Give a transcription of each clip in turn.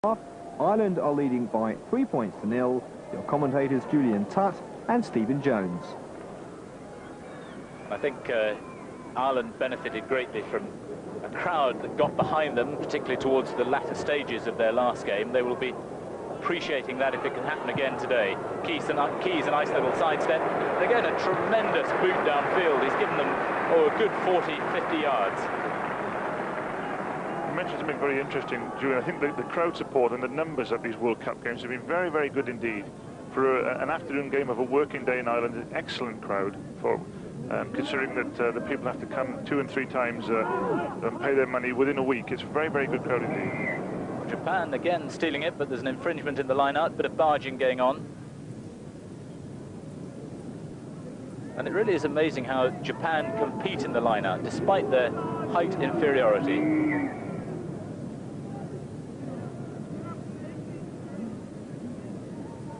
half. Ireland are leading by 3 points to nil. Your commentators Julian Tutt and Stephen Jones. I think Ireland benefited greatly from a crowd that got behind them, particularly towards the latter stages of their last game. They will be appreciating that if it can happen again today. Keys, a nice little sidestep. Again, a tremendous boot downfield. He's given them, a good 40, 50 yards. You mentioned something very interesting, Julian. I think the crowd support and the numbers of these World Cup games have been very, very good indeed. For an afternoon game of a working day in Ireland, an excellent crowd for considering that the people have to come 2 and 3 times and pay their money within a week. It's a very, very good crowd indeed. Japan again stealing it, but there's an infringement in the line-out, bit of barging going on. And it really is amazing how Japan compete in the line-out, despite their height inferiority.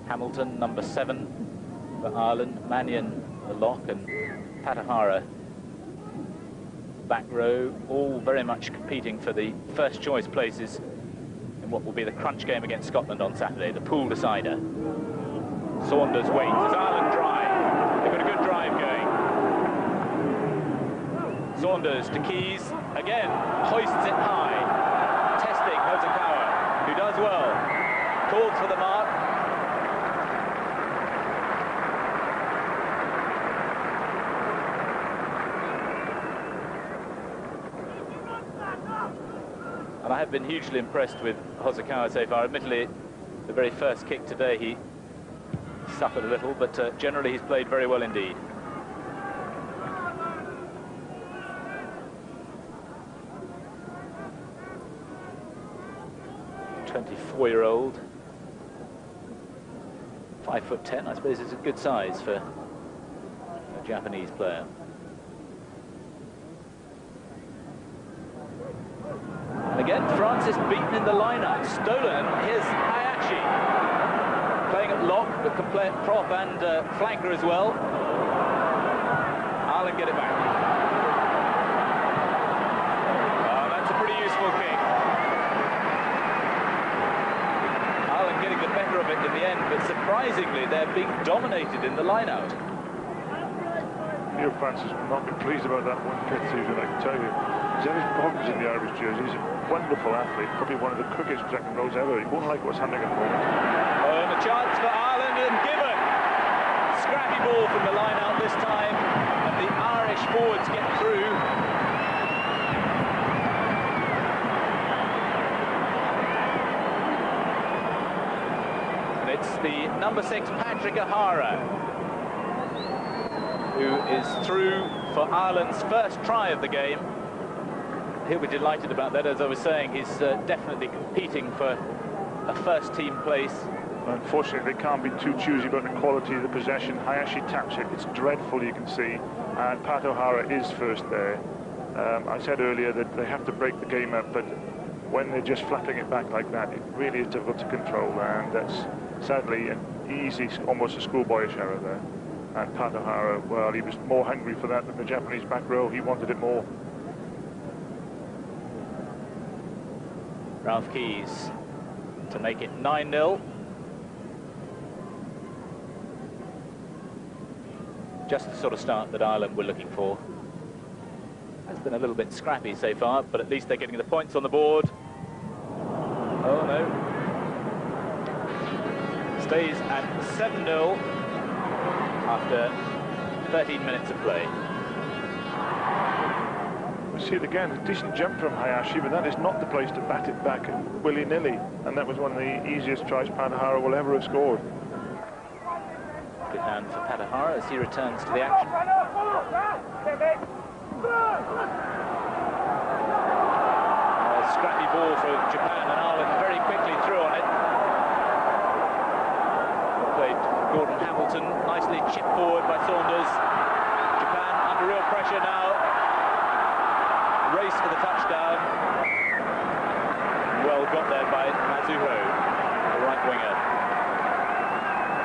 Hamilton, number 7 for Ireland, Mannion, the lock, and Patahara, back row, all very much competing for the first choice places in what will be the crunch game against Scotland on Saturday, the pool decider. Saunders waits as Ireland drive. They've got a good drive going. Saunders to Keys, again, hoists it high. Testing Hosokawa, who does well. Calls for the mark. And I have been hugely impressed with Hosokawa so far. Admittedly, the very first kick today he suffered a little, but generally he's played very well indeed. A 24-year-old, 5'10", I suppose is a good size for a Japanese player. Again, Francis beaten in the line-out, stolen. Here's Hayashi playing at lock, but can play at prop and flanker as well. Ireland get it back. Oh, that's a pretty useful kick. Ireland getting the better of it in the end, but surprisingly, they're being dominated in the line-out. Neil Francis will not be pleased about that one pit season, I can tell you. He's had his problems in the Irish jersey. He's a wonderful athlete, probably one of the quickest second rows ever. He won't like what's happening at the moment. Oh, and a chance for Ireland and given. Scrappy ball from the line out this time, and the Irish forwards get through. And it's the number 6, Patrick O'Hara, who is through for Ireland's first try of the game. He'll be delighted about that. As I was saying, he's definitely competing for a first-team place. Unfortunately, they can't be too choosy about the quality of the possession. Hayashi taps it. It's dreadful, you can see. And Pat O'Hara is first there. I said earlier that they have to break the game up, but when they're just flapping it back like that, it really is difficult to control. And that's sadly an easy, almost a schoolboyish error there. And Pat O'Hara, well, he was more hungry for that than the Japanese back row. He wanted it more. Ralph Keys to make it 9-0. Just the sort of start that Ireland were looking for. It's been a little bit scrappy so far, but at least they're getting the points on the board. Oh no. Stays at 7-0 after 13 minutes of play. See it again, a decent jump from Hayashi, but that is not the place to bat it back willy-nilly, and that was one of the easiest tries Patahara will ever have scored. Good hand for Patahara as he returns to the action. A scrappy ball for Japan, and Ireland very quickly through on it. Played Gordon Hamilton, nicely chipped forward by Saunders. Japan under real pressure now. Race for the touchdown. Well got there by Mazuho, the right winger.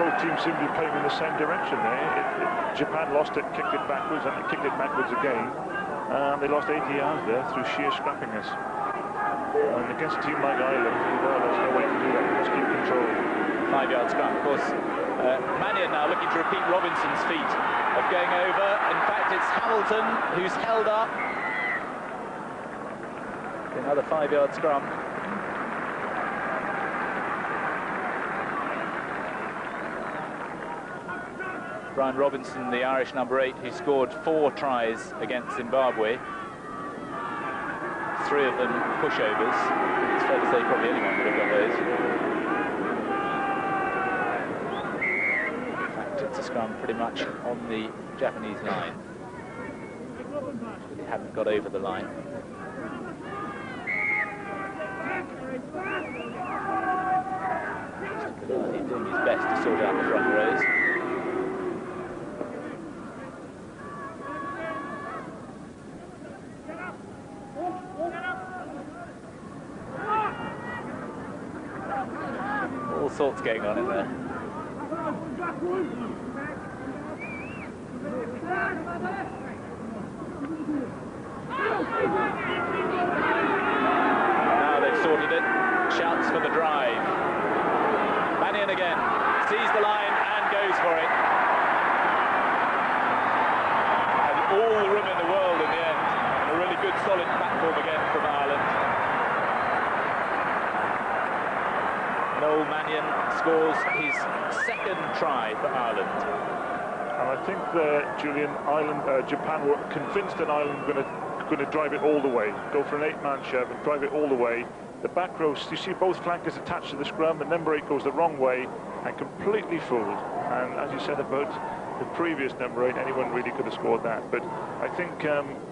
Both teams seem to be playing in the same direction there. Japan lost it, kicked it backwards, and they kicked it backwards again. They lost 80 yards there through sheer scrappiness. And against a team like Ireland, well, there's no way 5-yard scrum. Of course, Mannion now looking to repeat Robinson's feat of going over. In fact, it's Hamilton who's held up. Another 5-yard scrum. Brian Robinson, the Irish number 8, who scored 4 tries against Zimbabwe. 3 of them pushovers. It's fair to say probably anyone would have got those. In fact, it's a scrum pretty much on the Japanese line. They haven't got over the line. He's doing his best to sort out the front rows. All sorts going on in there. Now they've sorted it. Shouts for the drive. Mannion again. Sees the line and goes for it. And all the room in the world in the end. And a really good solid platform again from Ireland. Noel Mannion scores his 2nd try for Ireland. And I think Julian, Japan were convinced that Ireland were going to drive it all the way, go for an 8-man shove and drive it all the way. The back row, you see both flankers attached to the scrum, and number 8 goes the wrong way and completely fooled. And as you said about the previous number 8, anyone really could have scored that. But I think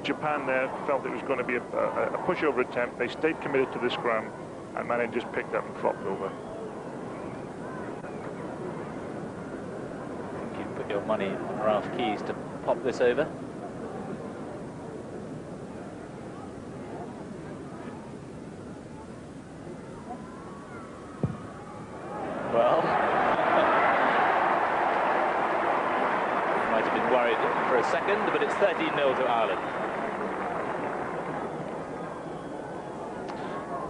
Japan there felt it was going to be a pushover attempt. They stayed committed to the scrum, and Mannion just picked up and flopped over. Put your money on Ralph Keyes to pop this over. Well, might have been worried for a second, but it's 13-0 to Ireland.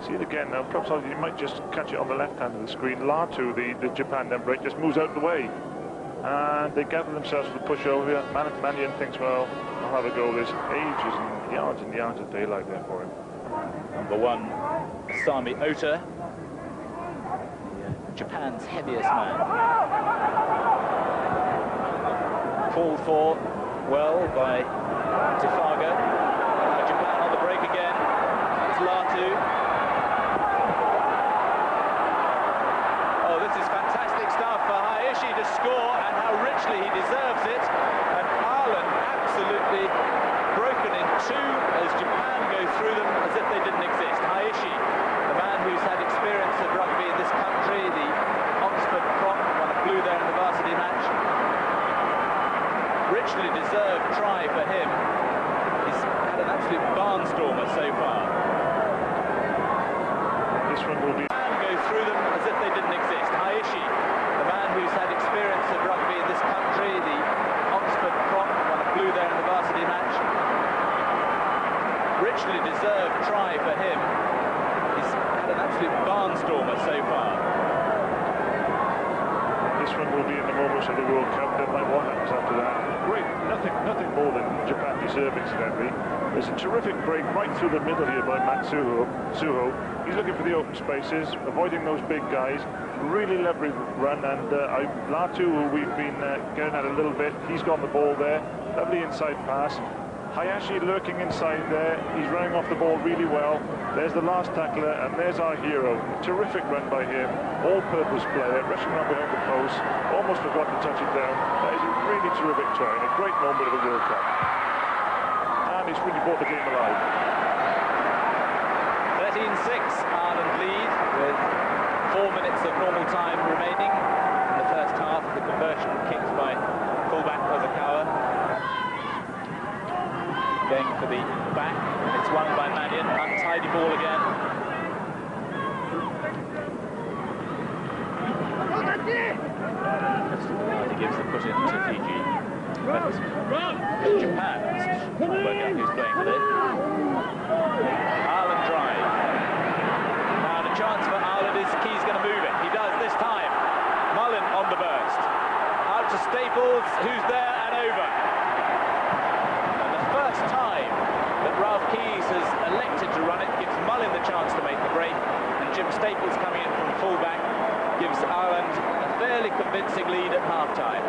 See it again now. Perhaps you might just catch it on the left hand of the screen. Latu, the Japan number 8, just moves out of the way. And they gather themselves for the pushover. Mannion thinks, well, I'll have a go. There's ages and yards of daylight there for him. Number 1, Sami Ota, Japan's heaviest man. Called for well by Tifaga. Japan on the break again. It's Latu. Oh, this is fantastic stuff for Hayashi to score, and how richly he deserves it. And Ireland absolutely broken in 2 as Japan go through them as if they didn't exist. Hayashi, the man who's had experience of rugby in this country, the Oxford prop, won a blue there in the varsity match. Richly deserved try for him. He's had an absolute barnstormer so far. This one will be... Go through them as if they didn't exist. Hayashi, the man who's had experience of rugby in this country, the Oxford prop, won a blue there in the varsity match. Richly deserved try for him. He's had an absolute barnstormer so far. This one will be in the moments of the World Cup. Never mind what happens after that. Great, nothing more than Japan deserve, incidentally. There's a terrific break right through the middle here by Matsuho. He's looking for the open spaces, avoiding those big guys. Really lovely run, and Latu, who we've been going at a little bit, he's got the ball there. Lovely inside pass. Hayashi lurking inside there. He's running off the ball really well. There's the last tackler, and there's our hero. Terrific run by him. All-purpose player, rushing around behind the post. Almost forgot to touch it down. That is a really terrific try, and a great moment of the World Cup. And he's really brought the game alive. 13-6, Ireland lead with 4 minutes of normal time remaining in the first half. The conversion kicked by fullback Kozakawa. Going for the back, and it's won by Mannion. Untidy ball again. He gives the push in to Fiji. But Japan is trying to work out who's playing for this. Ireland drive. Now the chance for Ireland is Keyes going to move it. He does this time. Staples, who's there and over. And the first time that Ralph Keyes has elected to run it gives Mullin the chance to make the break, and Jim Staples coming in from fullback gives Ireland a fairly convincing lead at half-time.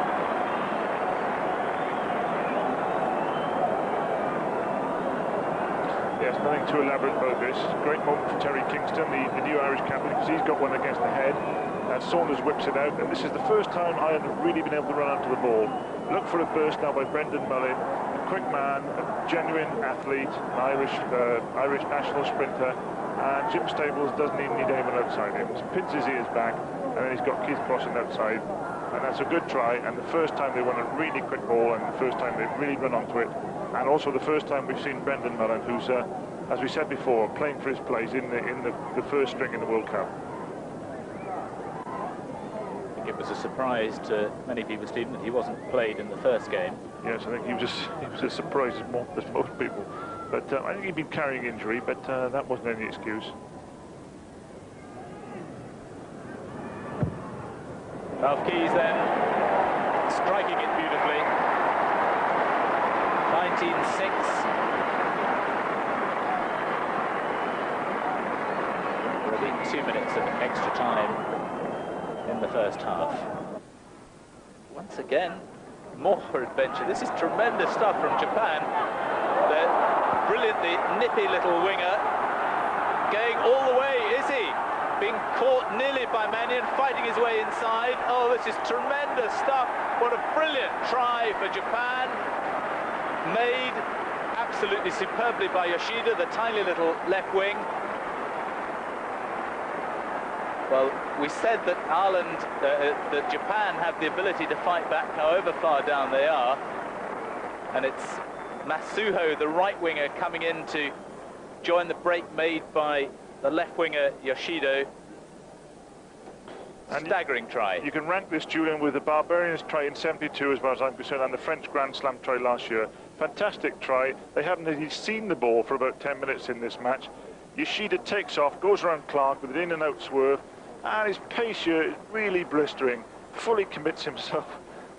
Yes, nothing too elaborate about this. Great moment for Terry Kingston, the new Irish captain, because he's got one against the head. And Saunders whips it out, and this is the first time Ireland have really been able to run onto the ball. Look for a burst now by Brendan Mullin, a quick man, a genuine athlete, an Irish national sprinter, and Jim Staples doesn't even need anyone outside him. He pins his ears back, and then he's got Keith Crossing outside, and that's a good try, and the first time they won a really quick ball, and the first time they've really run onto it, and also the first time we've seen Brendan Mullin, who's, as we said before, playing for his place in the first string in the World Cup. It was a surprise to many people, Stephen, that he wasn't played in the first game. Yes, I think he was as surprised as most people. But I think he'd been carrying injury, but that wasn't any excuse. Ralph Keyes then striking it beautifully. 19-6. There have been 2 minutes of extra time in the first half. Once again, more adventure. This is tremendous stuff from Japan. The brilliantly nippy little winger going all the way, is he? Being caught nearly by Mannion, fighting his way inside. Oh, this is tremendous stuff. What a brilliant try for Japan. Made absolutely superbly by Yoshida, the tiny little left wing. Well, we said that Ireland, that Japan have the ability to fight back however far down they are. And it's Masuho, the right winger, coming in to join the break made by the left winger, Yoshida. And staggering try. You can rank this, Julian, with the Barbarians try in 72, as far as I'm concerned, and the French Grand Slam try last year. Fantastic try. They haven't really seen the ball for about 10 minutes in this match. Yoshida takes off, goes around Clark with an in and out swerve, and his pace here is really blistering. Fully commits himself.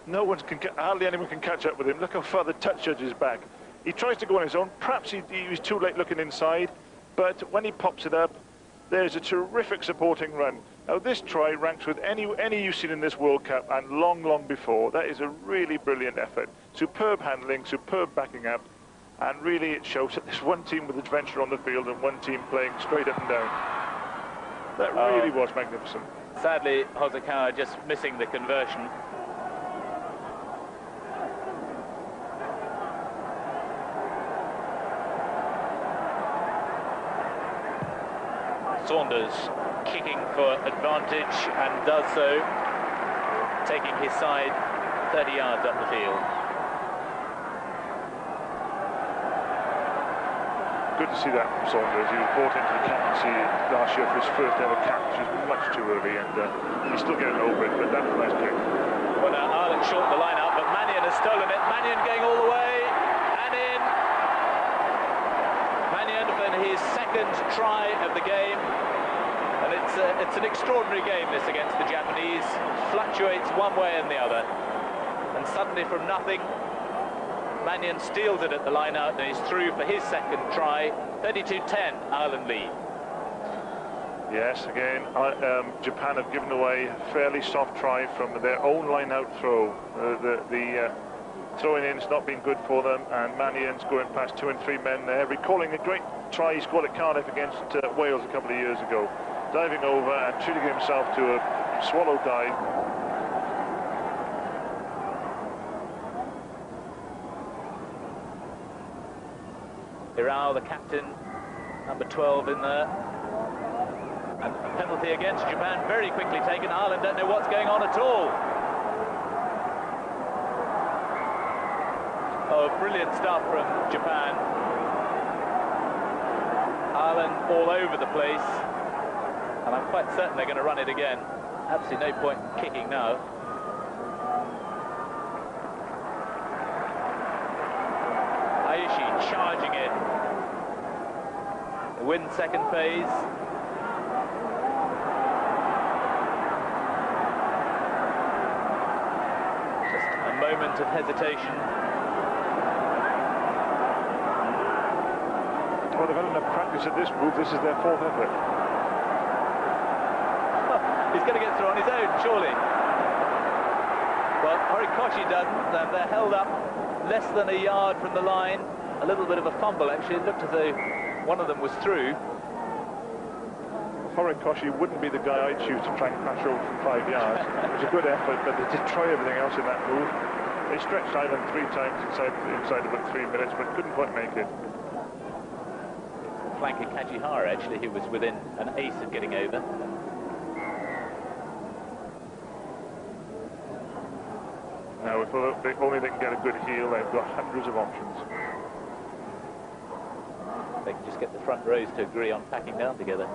Hardly anyone can catch up with him. Look how far the touch judge is back. He tries to go on his own. Perhaps he was too late looking inside, but when he pops it up, there's a terrific supporting run. Now this try ranks with any you've seen in this World Cup and long, long before. That is a really brilliant effort. Superb handling, superb backing up, and really it shows that there's one team with adventure on the field and one team playing straight up and down. That really was magnificent. Sadly, Hosokawa just missing the conversion. Saunders kicking for advantage and does so, taking his side 30 yards up the field. Good to see that from Saunders. He was brought into the captaincy last year for his first ever cap, which was much too early, and he's still getting over it, but that's a nice kick. Well, now Ireland short the line out, but Mannion has stolen it. Mannion going all the way, and in. Mannion for his second try of the game. And it's an extraordinary game, this, against the Japanese. Fluctuates one way and the other. And suddenly from nothing, Mannion steals it at the line out, and he's through for his second try. 32-10, Ireland lead. Yes, again, Japan have given away a fairly soft try from their own line-out throw. The throwing in's not been good for them, and Mannion's going past 2 and 3 men there, recalling a great try he scored at Cardiff against Wales a couple of years ago. Diving over and treating himself to a swallow dive. Hirao, the captain, number 12 in there. And a penalty against Japan, very quickly taken. Ireland don't know what's going on at all. Oh, brilliant stuff from Japan. Ireland all over the place. And I'm quite certain they're going to run it again. Absolutely no point in kicking now. Aishi charging in. They win second phase. Just a moment of hesitation. Well, they've had enough practice at this move. This is their fourth effort. He's going to get through on his own, surely. Well, Horikoshi doesn't, and they're held up less than a yard from the line. A little bit of a fumble, actually. It looked as though one of them was through. Horikoshi wouldn't be the guy I'd choose to try and crash over from 5 yards. It was a good effort, but they did try everything else in that move. They stretched Ireland 3 times inside about 3 minutes, but couldn't quite make it. Flanker Kajihara, actually, who was within an ace of getting over. Now, if only they can get a good heel, they've got hundreds of options. They can just get the front rows to agree on packing down together.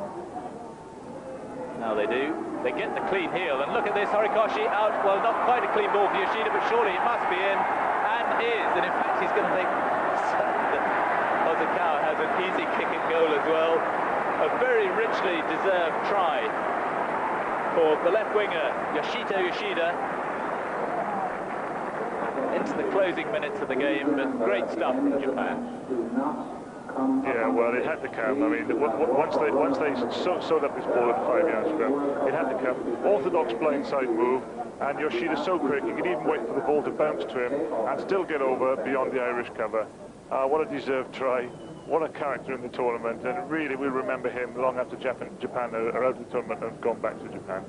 Now they do. They get the clean heel, and look at this, Horikoshi out. Well, not quite a clean ball for Yoshida, but surely it must be in, and is. And in fact, he's going to make certain that Hosokawa has an easy kick and goal as well. A very richly deserved try for the left winger, Yoshito Yoshida. Into the closing minutes of the game, but great stuff from Japan. Yeah, well, it had to come. I mean, once they sewed up this ball at the 5 yard scrum, it had to come. Orthodox blindside move, and Yoshida's so quick, he could even wait for the ball to bounce to him and still get over beyond the Irish cover. What a deserved try. What a character in the tournament, and really we'll remember him long after Japan are out of the tournament and have gone back to Japan.